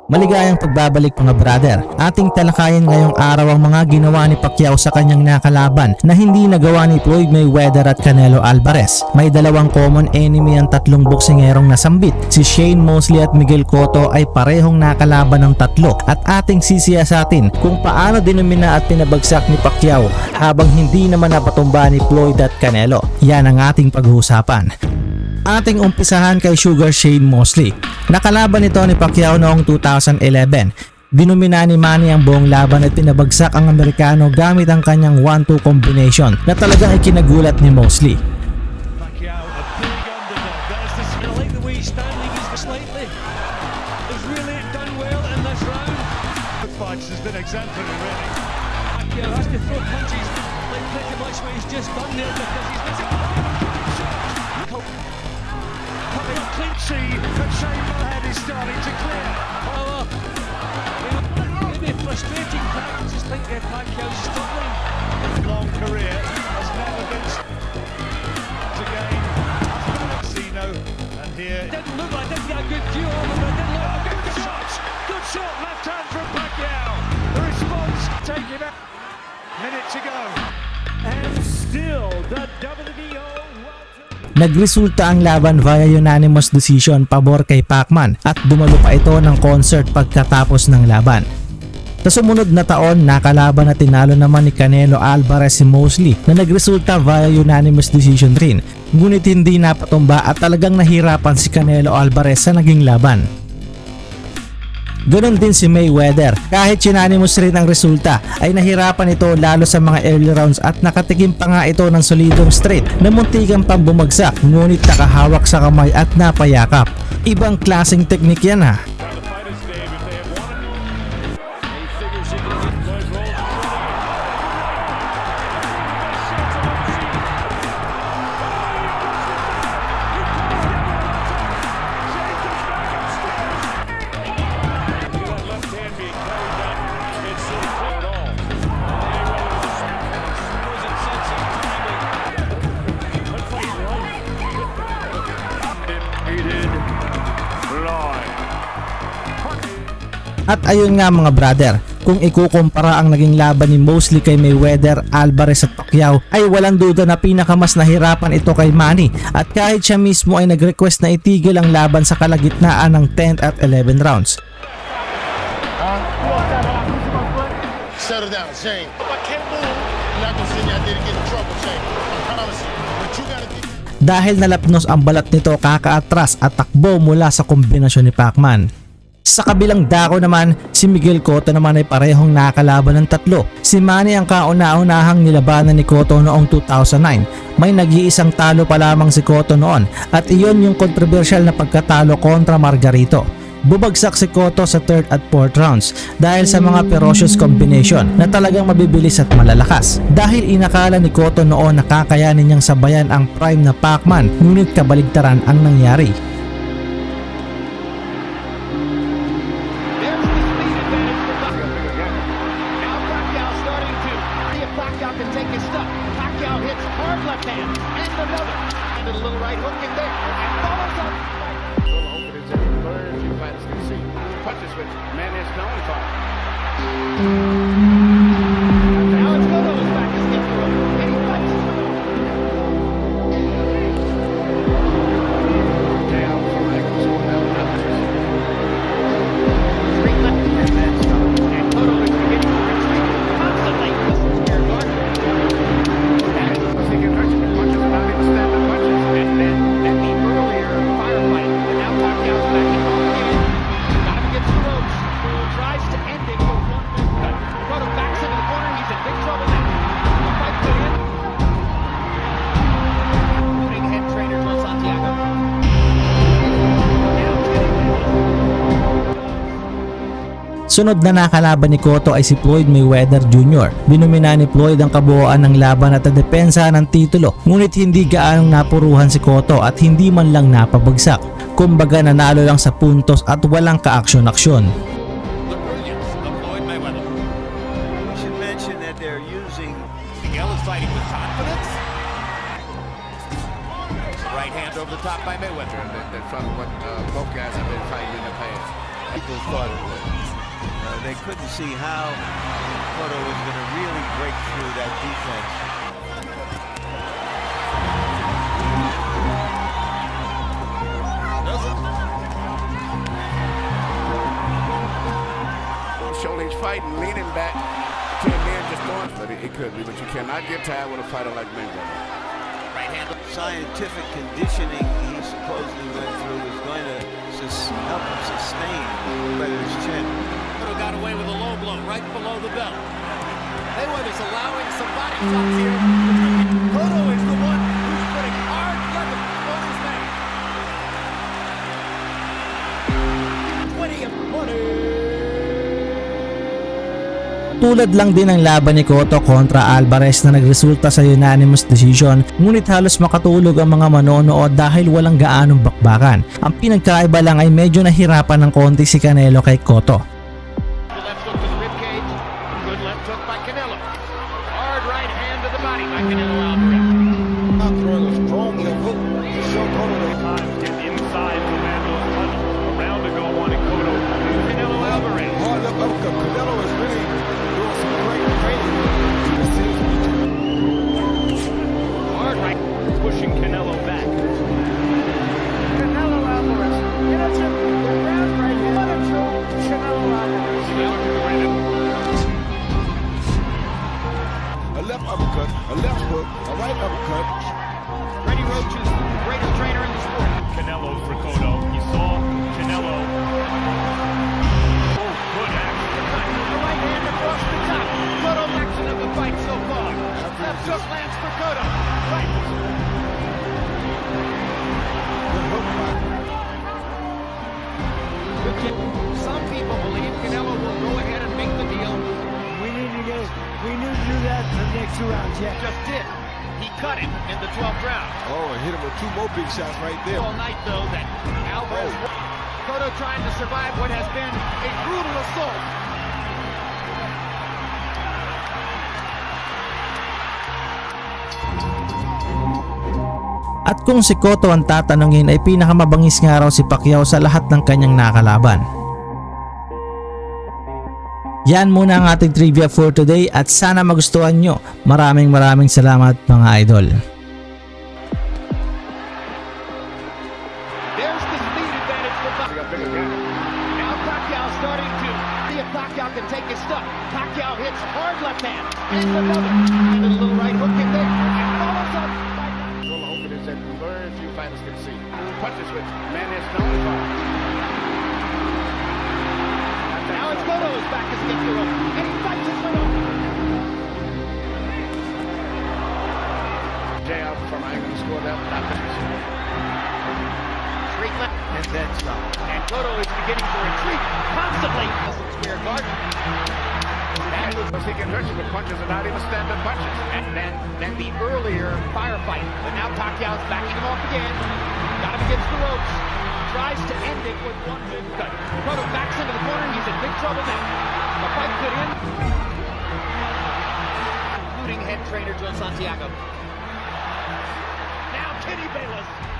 Maligayang pagbabalik mga brother. Ating talakayin ngayong araw ang mga ginawa ni Pacquiao sa kanyang nakalaban na hindi nagawa ni Floyd Mayweather at Canelo Alvarez. May dalawang common enemy ang tatlong boksingerong nasambit. Si Shane Mosley at Miguel Cotto ay parehong nakalaban ng tatlo at ating sisiyasatin kung paano dinumina at pinabagsak ni Pacquiao habang hindi naman napatumba ni Floyd at Canelo. Yan ang ating pag-uusapan. Ating umpisahan kay Sugar Shane Mosley. Nakalaban nito ni Pacquiao noong 2011. Dinumina ni Manny ang buong laban at pinabagsak ang Amerikano gamit ang kanyang 1-2 combination na talagang ikinagulat ni Mosley. Pacquiao, a big underdog. There's this, I like the way he standing just slightly. Has really done well in this round. The fight has been exemplary, really. Pacquiao has to throw punches like pretty much what he's just done there because he's missing. Coming up clinchy, and Shane Mosley is starting to clear. Oh, maybe frustrating practices think that Pacquiao's struggling. Long career has never been again. Casino, and here didn't look like, didn't get a good view of him, but didn't look like a good shot. Good shot, left hand from Pacquiao. The response, take him out. Minute to go, and still the WBO. Nagresulta ang laban via unanimous decision pabor kay Pacman at dumalo pa ito ng concert pagkatapos ng laban. Sa sumunod na taon, nakalaban at tinalo naman ni Canelo Alvarez si Mosley na nagresulta via unanimous decision rin. Ngunit hindi napatumba at talagang nahirapan si Canelo Alvarez sa naging laban. Ganon din si Mayweather. Kahit unanimous rin ang resulta ay nahirapan ito lalo sa mga early rounds at nakatikim pa nga ito ng solidong straight na muntikan pang bumagsak ngunit nakahawak sa kamay at napayakap. Ibang klaseng teknik yan ha. At ayun nga mga brother, kung ikukumpara ang naging laban ni Mosley kay Mayweather, Alvarez at Pacquiao ay walang duda na pinakamas nahirapan ito kay Manny at kahit siya mismo ay nag-request na itigil ang laban sa kalagitnaan ng 10th at 11 rounds. Settle down, Shane. I can't move. You're not gonna sit there and get in trouble, Shane. I promise you. But you gotta be... Dahil nalapnos ang balat nito kakaatras at takbo mula sa kombinasyon ni Pacman. Sa kabilang dako naman, si Miguel Cotto naman ay parehong nakalaban ng tatlo. Si Manny ang kauna-unahang nilabanan ni Cotto noong 2009. May nag-iisang talo pa lamang si Cotto noon at iyon yung kontrobersyal na pagkatalo kontra Margarito. Bubagsak si Cotto sa 3rd at 4th rounds dahil sa mga ferocious combination na talagang mabibilis at malalakas. Dahil inakala ni Cotto noon na kakayanin niyang sabayan ang prime na Pacman ngunit kabaligtaran ang nangyari. Sunod na nakalaban ni Cotto ay si Floyd Mayweather Jr. Dinumina ni Floyd ang kabuuan ng laban at depensa ng titulo, ngunit hindi gaanong napuruhan si Cotto at hindi man lang napabagsak. Kumbaga nanalo lang sa puntos at walang ka-aksyon-aksyon. Right hand over the top by Mayweather. That's from what both guys have been fighting in the past. people thought it would. They couldn't see how Cotto was going to really break through that defense. Sholin's fighting, leaning back to the man just throwing, but it could be. But you cannot get tired with a fighter like Mayweather. Right hand. Scientific conditioning he supposedly went through is going to help him sustain Mayweather's chin. Cotto got away with a low blow right below the belt. Mayweather's allowing some body shots here. Cotto is the one who's putting hard weapon on his man. 20 of money. Tulad lang din ang laban ni Cotto kontra Alvarez na nagresulta sa unanimous decision, ngunit halos makatulog ang mga manonood dahil walang gaanong bakbakan. Ang pinagkaiba lang ay medyo nahirapan ng konti si Canelo kay Cotto. The left hook to the ribcage. Good left hook by Canelo. Hard right hand to the body by Canelo Alvarez. Throwing a strong left hook to show Cotto that Times get inside Comando's punch. A round to go on in Cotto. Canelo Alvarez. hard left uppercut. Canelo is really doing some great training. Hard right. Pushing Canelo back. Canelo Alvarez. Hits him. Round right hand. 1-2. Canelo Alvarez. A left uppercut, a left hook, a right uppercut. Freddie Roach is the greatest trainer in the sport. Canelo for Cotto. You saw Canelo. Oh, good action. The right hand across the top. Cotto action of the fight so far. Left hook lands for Cotto. Right. Good hook by Some people believe Canelo will go ahead and make the deal. We need to do that for the next 2 rounds, yeah. Just did. He cut him in the 12th round. Oh, and hit him with 2 more big shots right there. All night, though, that Alvarez. Cotto trying to survive what has been a brutal assault. At kung si Cotto ang tatanungin ay pinakamabangis nga raw si Pacquiao sa lahat ng kanyang nakalaban. Yan muna ang ating trivia for today at sana magustuhan nyo. Maraming salamat mga idol. There's the speed advantage for Pacquiao. Now Pacquiao starting to see if Pacquiao can take his stuff. Pacquiao hits hard left hand. And another. And a little right hook in there. And follows up. Well, I hope it is that very few fighters can see. Punches which man is known for. Now it's Cotto whose back is against the rope. And he fights his way over. Jay out from Ireland scored that. Not Straight left. And then some. And Cotto is beginning to retreat constantly. Doesn't spare guard. he can hurt you with punches and not even standing punches. And then the earlier firefight. But now Pacquiao's backing him off again. Got him against the ropes. Tries to end it with one big cut. Cotto backs into the corner. He's in big trouble now. The fight could end. Including head trainer Joe Santiago. Now Kenny Bayless.